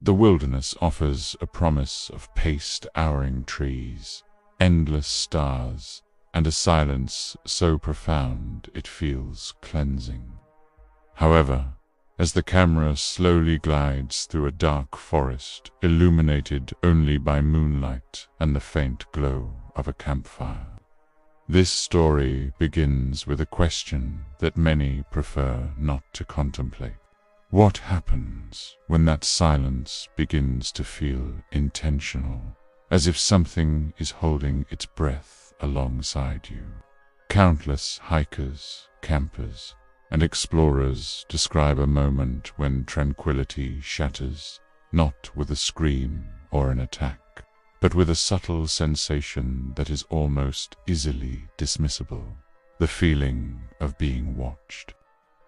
The wilderness offers a promise of paced, ouring trees, endless stars, and a silence so profound it feels cleansing. However, as the camera slowly glides through a dark forest illuminated only by moonlight and the faint glow of a campfire, this story begins with a question that many prefer not to contemplate. What happens when that silence begins to feel intentional, as if something is holding its breath alongside you? Countless hikers, campers, and explorers describe a moment when tranquility shatters, not with a scream or an attack, but with a subtle sensation that is almost easily dismissible, the feeling of being watched.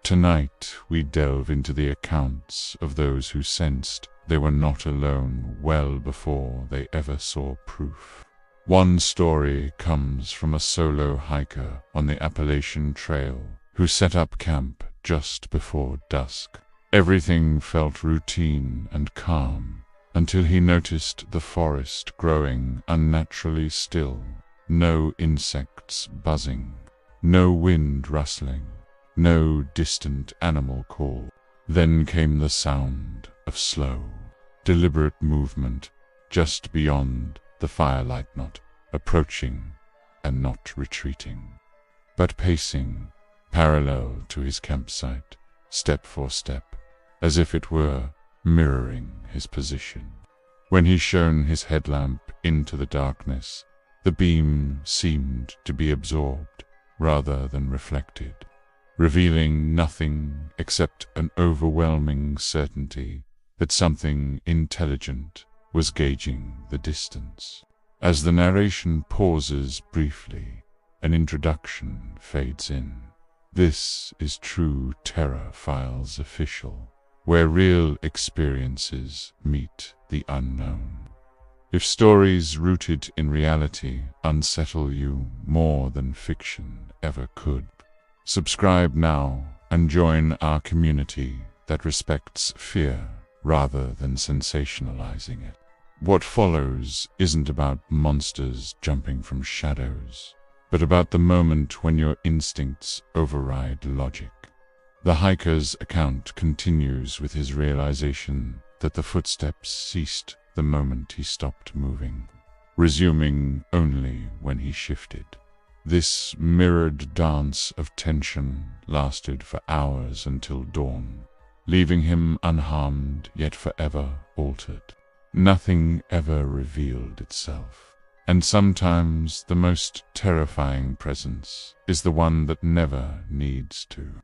Tonight we delve into the accounts of those who sensed they were not alone well before they ever saw proof. One story comes from a solo hiker on the Appalachian Trail who set up camp just before dusk. Everything felt routine and calm until he noticed the forest growing unnaturally still, no insects buzzing, no wind rustling, no distant animal call. Then came the sound of slow, deliberate movement just beyond the firelight, not approaching and not retreating, but pacing parallel to his campsite, step for step, as if it were mirroring his position. When he shone his headlamp into the darkness, the beam seemed to be absorbed rather than reflected, revealing nothing except an overwhelming certainty that something intelligent was gauging the distance. As the narration pauses briefly, an introduction fades in. This is True Terror Files Official, where real experiences meet the unknown. If stories rooted in reality unsettle you more than fiction ever could, subscribe now and join our community that respects fear rather than sensationalizing it. What follows isn't about monsters jumping from shadows, but about the moment when your instincts override logic. The hiker's account continues with his realization that the footsteps ceased the moment he stopped moving, resuming only when he shifted. This mirrored dance of tension lasted for hours until dawn, leaving him unharmed yet forever altered. Nothing ever revealed itself, and sometimes the most terrifying presence is the one that never needs to.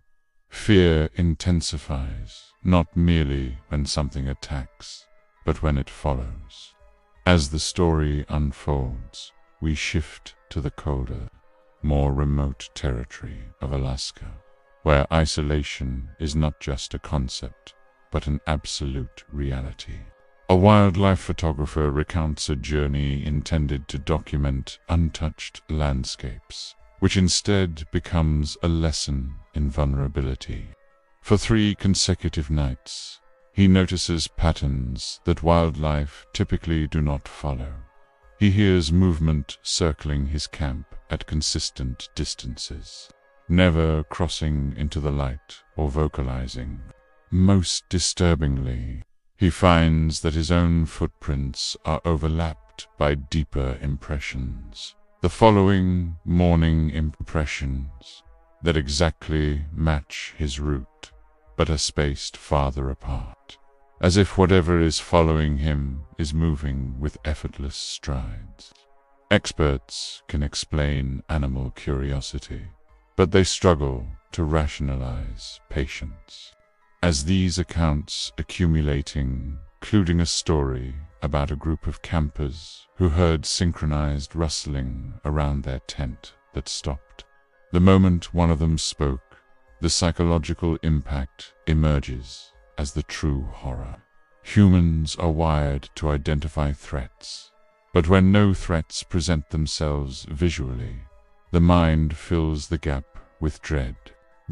Fear intensifies, not merely when something attacks, but when it follows. As the story unfolds, we shift to the colder, more remote territory of Alaska, where isolation is not just a concept, but an absolute reality. A wildlife photographer recounts a journey intended to document untouched landscapes, which instead becomes a lesson in vulnerability. For 3 consecutive nights, he notices patterns that wildlife typically do not follow. He hears movement circling his camp at consistent distances, never crossing into the light or vocalizing. Most disturbingly, he finds that his own footprints are overlapped by deeper impressions, the following morning impressions that exactly match his route, but are spaced farther apart, as if whatever is following him is moving with effortless strides. Experts can explain animal curiosity, but they struggle to rationalize patience. As these accounts accumulating, including a story about a group of campers who heard synchronized rustling around their tent that stopped. The moment one of them spoke, the psychological impact emerges as the true horror. Humans are wired to identify threats, but when no threats present themselves visually, the mind fills the gap with dread.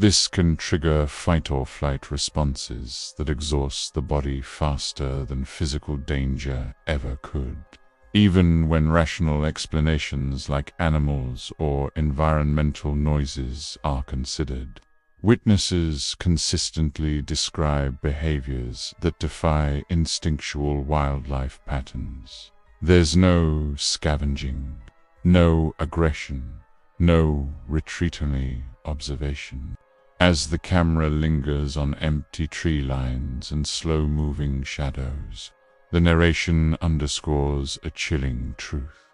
This can trigger fight-or-flight responses that exhaust the body faster than physical danger ever could. Even when rational explanations like animals or environmental noises are considered, witnesses consistently describe behaviors that defy instinctual wildlife patterns. There's no scavenging, no aggression, no retreatingly observation. As the camera lingers on empty tree lines and slow-moving shadows, the narration underscores a chilling truth.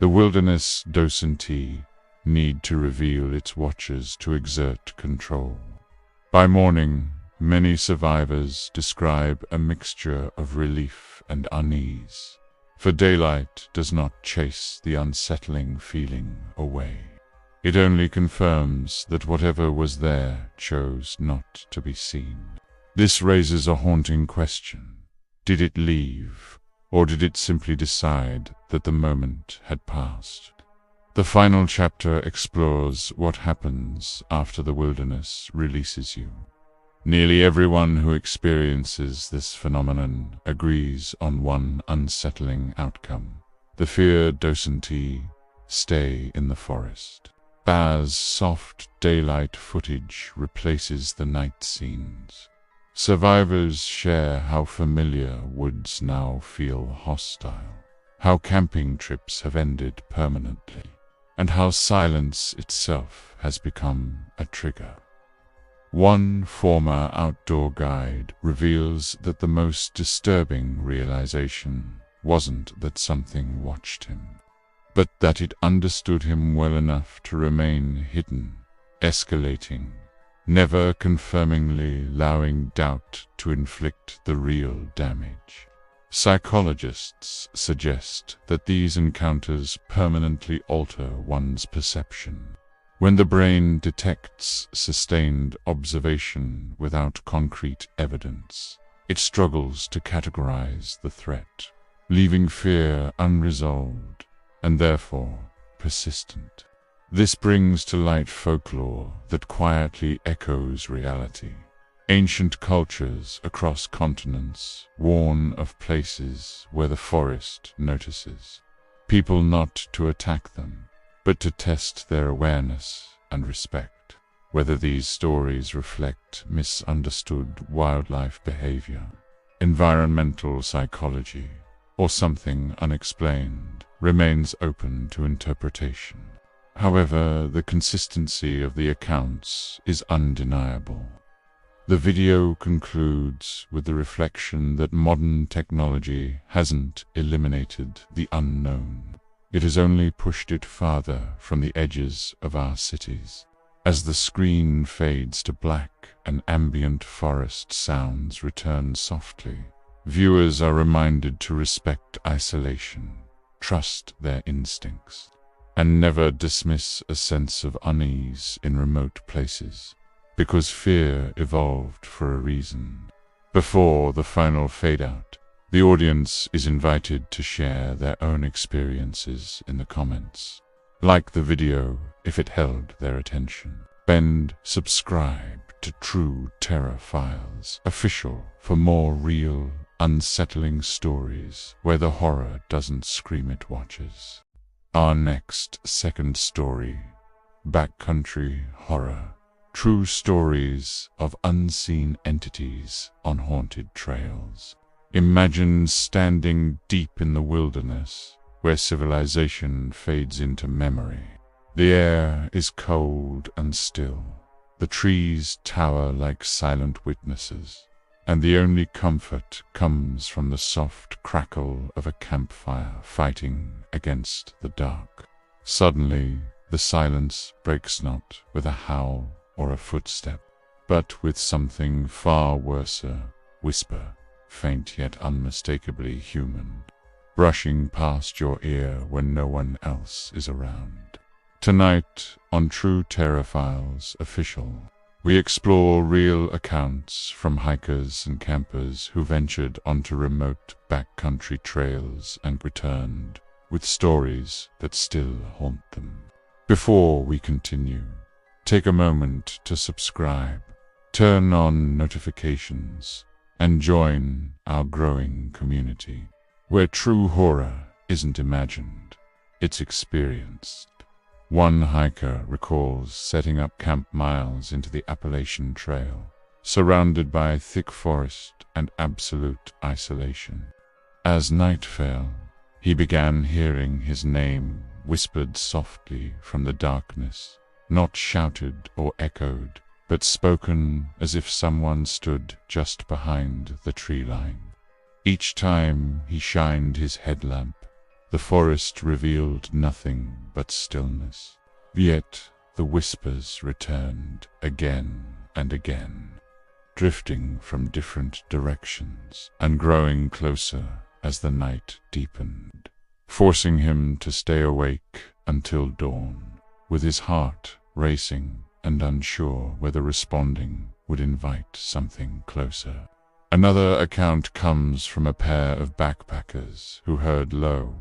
The wilderness docentee need to reveal its watchers to exert control. By morning, many survivors describe a mixture of relief and unease, for daylight does not chase the unsettling feeling away. It only confirms that whatever was there chose not to be seen. This raises a haunting question. Did it leave, or did it simply decide that the moment had passed? The final chapter explores what happens after the wilderness releases you. Nearly everyone who experiences this phenomenon agrees on one unsettling outcome. The fear docentee stay in the forest. As soft daylight footage replaces the night scenes, survivors share how familiar woods now feel hostile, how camping trips have ended permanently, and how silence itself has become a trigger. One former outdoor guide reveals that the most disturbing realization wasn't that something watched him, but that it understood him well enough to remain hidden, escalating, never confirmingly allowing doubt to inflict the real damage. Psychologists suggest that these encounters permanently alter one's perception. When the brain detects sustained observation without concrete evidence, it struggles to categorize the threat, leaving fear unresolved and therefore persistent. This brings to light folklore that quietly echoes reality. Ancient cultures across continents warn of places where the forest notices people, not to attack them, but to test their awareness and respect. Whether these stories reflect misunderstood wildlife behavior, environmental psychology, or something unexplained, remains open to interpretation. However, the consistency of the accounts is undeniable. The video concludes with the reflection that modern technology hasn't eliminated the unknown. It has only pushed it farther from the edges of our cities. As the screen fades to black and ambient forest sounds return softly, viewers are reminded to respect isolation, trust their instincts, and never dismiss a sense of unease in remote places, because fear evolved for a reason. Before the final fade-out, the audience is invited to share their own experiences in the comments. Like the video if it held their attention. Subscribe to True Terror Files Official for more real, unsettling stories where the horror doesn't scream at watchers. Our next second story, Backcountry Horror. True stories of unseen entities on haunted trails. Imagine standing deep in the wilderness where civilization fades into memory. The air is cold and still. The trees tower like silent witnesses, and the only comfort comes from the soft crackle of a campfire fighting against the dark. Suddenly, the silence breaks not with a howl or a footstep, but with something far worser, whisper, faint yet unmistakably human, brushing past your ear when no one else is around. Tonight, on True Terror Files Official, we explore real accounts from hikers and campers who ventured onto remote backcountry trails and returned with stories that still haunt them. Before we continue, take a moment to subscribe, turn on notifications, and join our growing community, where true horror isn't imagined, it's experienced. One hiker recalls setting up camp miles into the Appalachian Trail, surrounded by thick forest and absolute isolation. As night fell, he began hearing his name whispered softly from the darkness, not shouted or echoed, but spoken as if someone stood just behind the tree line. Each time he shined his headlamp, the forest revealed nothing but stillness. Yet the whispers returned again and again, drifting from different directions and growing closer as the night deepened, forcing him to stay awake until dawn, with his heart racing and unsure whether responding would invite something closer. Another account comes from a pair of backpackers who heard low,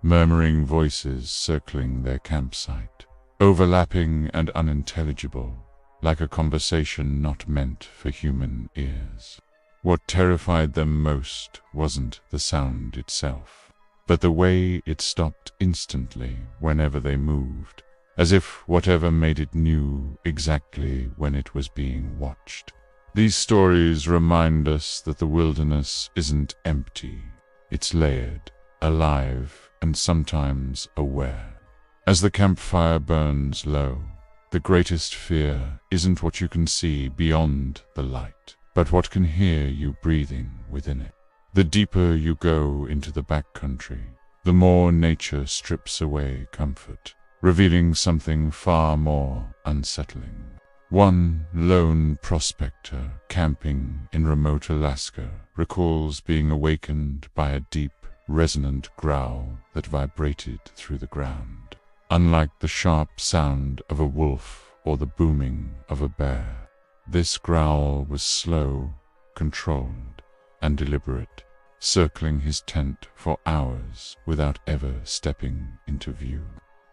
murmuring voices circling their campsite, overlapping and unintelligible, like a conversation not meant for human ears. What terrified them most wasn't the sound itself, but the way it stopped instantly whenever they moved, as if whatever made it knew exactly when it was being watched. These stories remind us that the wilderness isn't empty, it's layered, alive, and sometimes aware. As the campfire burns low, the greatest fear isn't what you can see beyond the light, but what can hear you breathing within it. The deeper you go into the backcountry, the more nature strips away comfort, revealing something far more unsettling. One lone prospector camping in remote Alaska recalls being awakened by a deep, resonant growl that vibrated through the ground. Unlike the sharp sound of a wolf or the booming of a bear, this growl was slow, controlled, and deliberate, circling his tent for hours without ever stepping into view.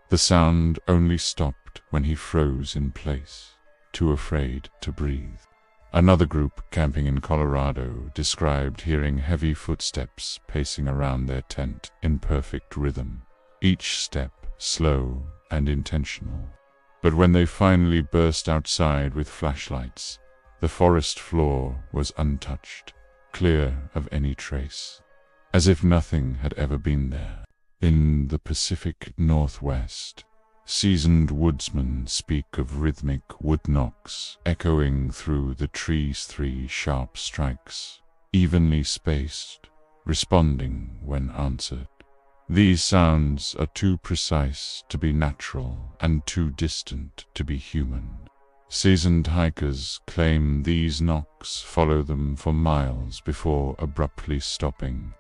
The sound only stopped when he froze in place, too afraid to breathe. Another group camping in Colorado described hearing heavy footsteps pacing around their tent in perfect rhythm, each step slow and intentional. But when they finally burst outside with flashlights, the forest floor was untouched, clear of any trace, as if nothing had ever been there. In the Pacific Northwest, seasoned woodsmen speak of rhythmic wood knocks echoing through the trees, 3 sharp strikes, evenly spaced, responding when answered. These sounds are too precise to be natural and too distant to be human. Seasoned hikers claim these knocks follow them for miles before abruptly stopping,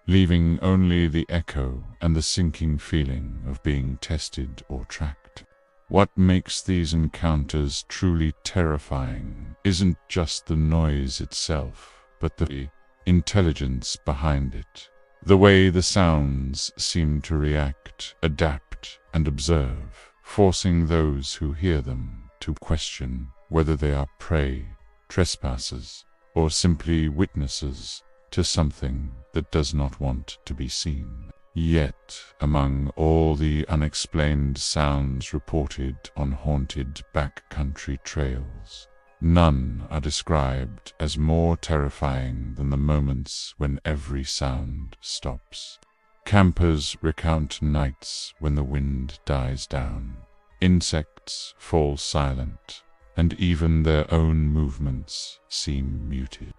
leaving only the echo and the sinking feeling of being tested or tracked. What makes these encounters truly terrifying isn't just the noise itself, but the intelligence behind it. The way the sounds seem to react, adapt, and observe, forcing those who hear them to question whether they are prey, trespassers, or simply witnesses to something that does not want to be seen. Yet, among all the unexplained sounds reported on haunted backcountry trails, none are described as more terrifying than the moments when every sound stops. Campers recount nights when the wind dies down, insects fall silent, and even their own movements seem muted,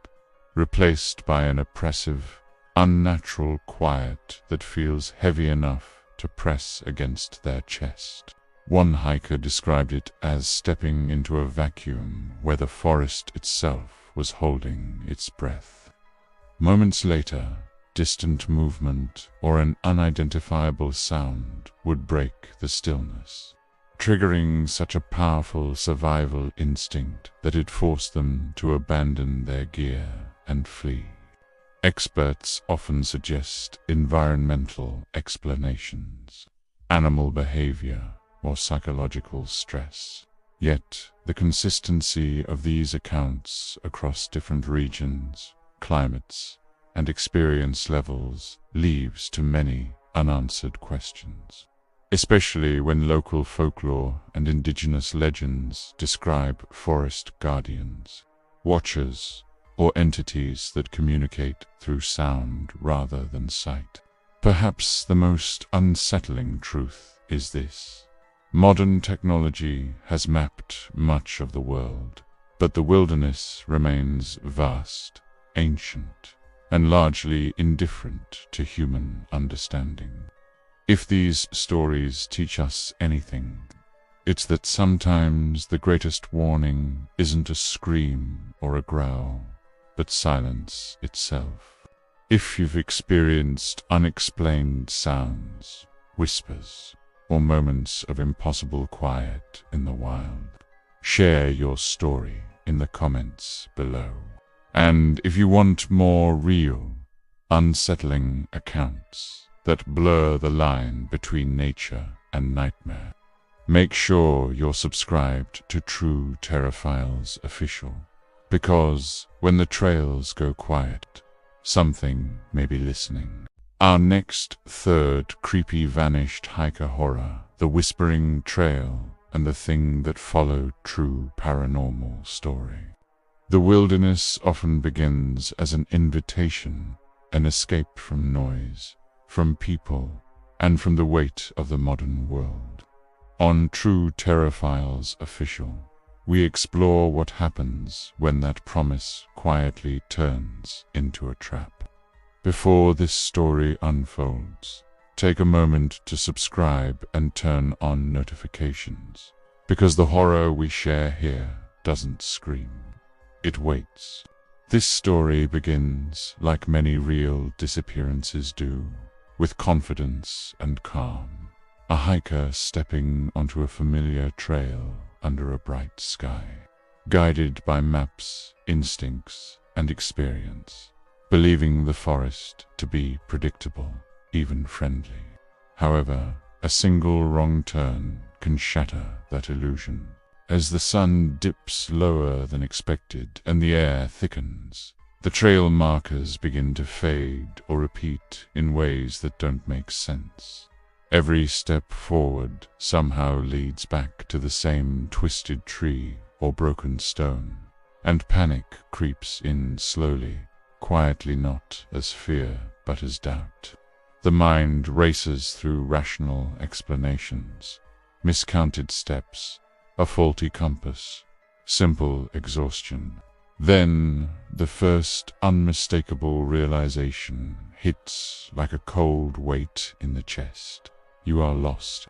replaced by an oppressive, unnatural quiet that feels heavy enough to press against their chest. One hiker described it as stepping into a vacuum where the forest itself was holding its breath. Moments later, distant movement or an unidentifiable sound would break the stillness, triggering such a powerful survival instinct that it forced them to abandon their gear and flee. Experts often suggest environmental explanations, animal behavior, or psychological stress. Yet the consistency of these accounts across different regions, climates, and experience levels leaves to many unanswered questions, especially when local folklore and indigenous legends describe forest guardians, watchers, or entities that communicate through sound rather than sight. Perhaps the most unsettling truth is this: modern technology has mapped much of the world, but the wilderness remains vast, ancient, and largely indifferent to human understanding. If these stories teach us anything, it's that sometimes the greatest warning isn't a scream or a growl, but silence itself. If you've experienced unexplained sounds, whispers, or moments of impossible quiet in the wild, share your story in the comments below. And if you want more real, unsettling accounts that blur the line between nature and nightmare, make sure you're subscribed to True Terraphiles Official, because when the trails go quiet, something may be listening. Our next third creepy vanished hiker horror, The Whispering Trail and the Thing That Followed True Paranormal Story. The wilderness often begins as an invitation, an escape from noise, from people, and from the weight of the modern world. On True Terraphiles Official, we explore what happens when that promise quietly turns into a trap. Before this story unfolds, take a moment to subscribe and turn on notifications, because the horror we share here doesn't scream. It waits. This story begins, like many real disappearances do, with confidence and calm. A hiker stepping onto a familiar trail under a bright sky, guided by maps, instincts, and experience, believing the forest to be predictable, even friendly. However, a single wrong turn can shatter that illusion. As the sun dips lower than expected and the air thickens, the trail markers begin to fade or repeat in ways that don't make sense. Every step forward somehow leads back to the same twisted tree or broken stone, and panic creeps in slowly, quietly, not as fear but as doubt. The mind races through rational explanations, miscounted steps, a faulty compass, simple exhaustion. Then the first unmistakable realization hits like a cold weight in the chest. You are lost,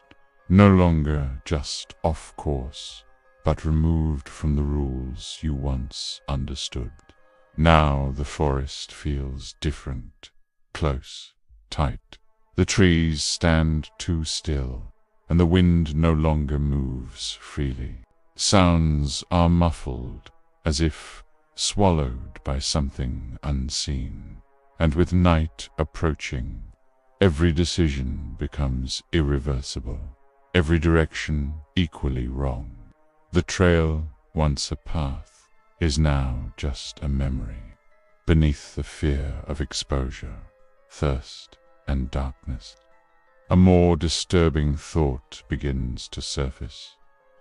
no longer just off course, but removed from the rules you once understood. Now the forest feels different, close, tight. The trees stand too still, and the wind no longer moves freely. Sounds are muffled, as if swallowed by something unseen. And with night approaching, every decision becomes irreversible, every direction equally wrong. The trail, once a path, is now just a memory, beneath the fear of exposure, thirst, and darkness. A more disturbing thought begins to surface,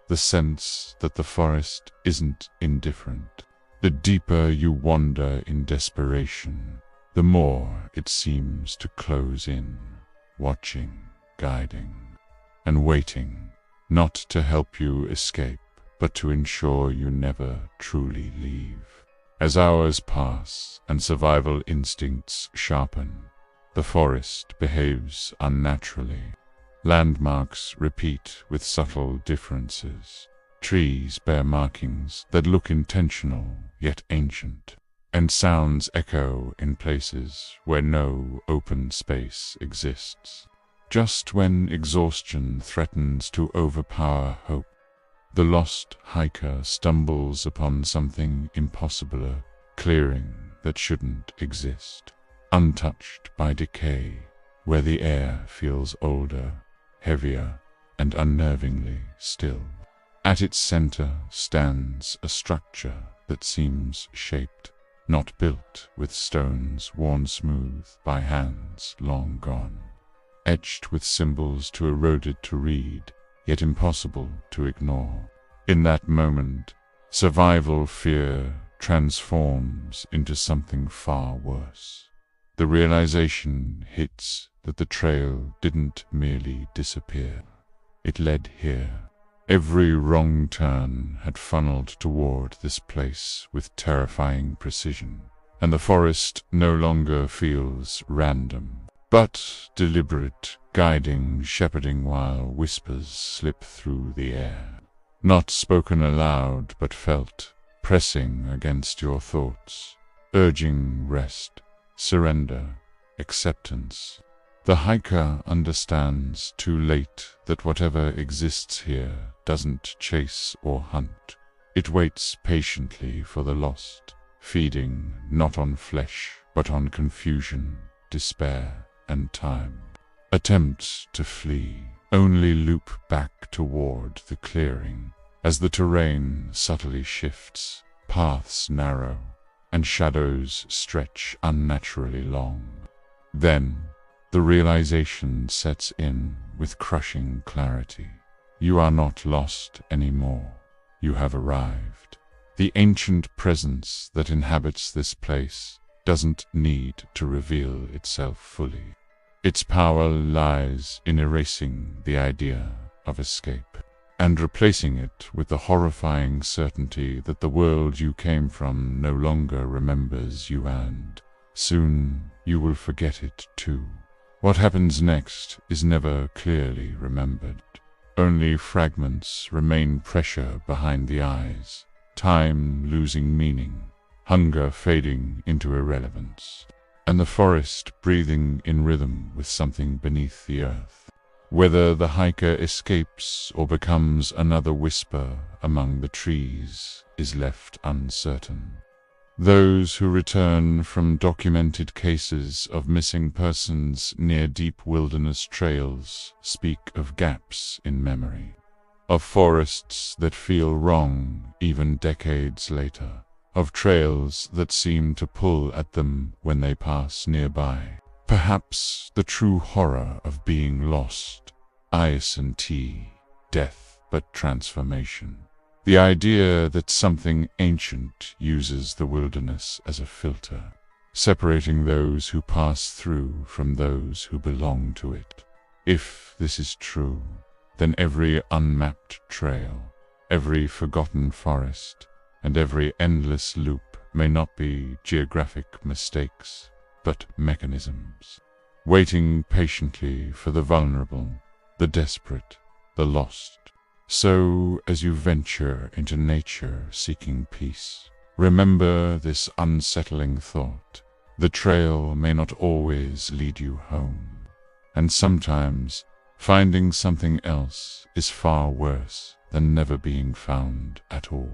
the sense that the forest isn't indifferent. The deeper you wander in desperation, the more it seems to close in, watching, guiding, and waiting, not to help you escape, but to ensure you never truly leave. As hours pass and survival instincts sharpen, the forest behaves unnaturally. Landmarks repeat with subtle differences. Trees bear markings that look intentional yet ancient, and sounds echo in places where no open space exists. Just when exhaustion threatens to overpower hope, the lost hiker stumbles upon something impossible, a clearing that shouldn't exist, untouched by decay, where the air feels older, heavier, and unnervingly still. At its center stands a structure that seems shaped, not built, with stones worn smooth by hands long gone, etched with symbols too eroded to read, yet impossible to ignore. In that moment, survival fear transforms into something far worse. The realization hits that the trail didn't merely disappear. It led here. Every wrong turn had funneled toward this place with terrifying precision, and the forest no longer feels random, but deliberate, guiding, shepherding while whispers slip through the air. Not spoken aloud, but felt, pressing against your thoughts, urging rest, surrender, acceptance. The hiker understands too late that whatever exists here doesn't chase or hunt. It waits patiently for the lost, feeding not on flesh, but on confusion, despair, and time. Attempts to flee only loop back toward the clearing. As the terrain subtly shifts, paths narrow, and shadows stretch unnaturally long. Then, the realization sets in with crushing clarity. You are not lost anymore. You have arrived. The ancient presence that inhabits this place doesn't need to reveal itself fully. Its power lies in erasing the idea of escape and replacing it with the horrifying certainty that the world you came from no longer remembers you, and soon you will forget it too. What happens next is never clearly remembered. Only fragments remain, pressure behind the eyes, time losing meaning, hunger fading into irrelevance, and the forest breathing in rhythm with something beneath the earth. Whether the hiker escapes or becomes another whisper among the trees is left uncertain. Those who return from documented cases of missing persons near deep wilderness trails speak of gaps in memory, of forests that feel wrong even decades later, of trails that seem to pull at them when they pass nearby. Perhaps the true horror of being lost, ice and tea, death but transformation. The idea that something ancient uses the wilderness as a filter, separating those who pass through from those who belong to it. If this is true, then every unmapped trail, every forgotten forest, and every endless loop may not be geographic mistakes, but mechanisms, waiting patiently for the vulnerable, the desperate, the lost. So, as you venture into nature seeking peace, remember this unsettling thought. The trail may not always lead you home, and sometimes finding something else is far worse than never being found at all.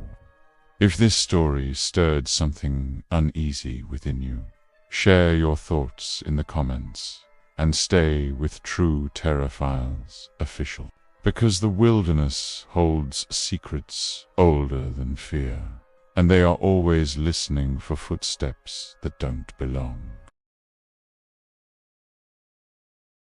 If this story stirred something uneasy within you, share your thoughts in the comments, and stay with True Terror Files Official. Because the wilderness holds secrets older than fear, and they are always listening for footsteps that don't belong.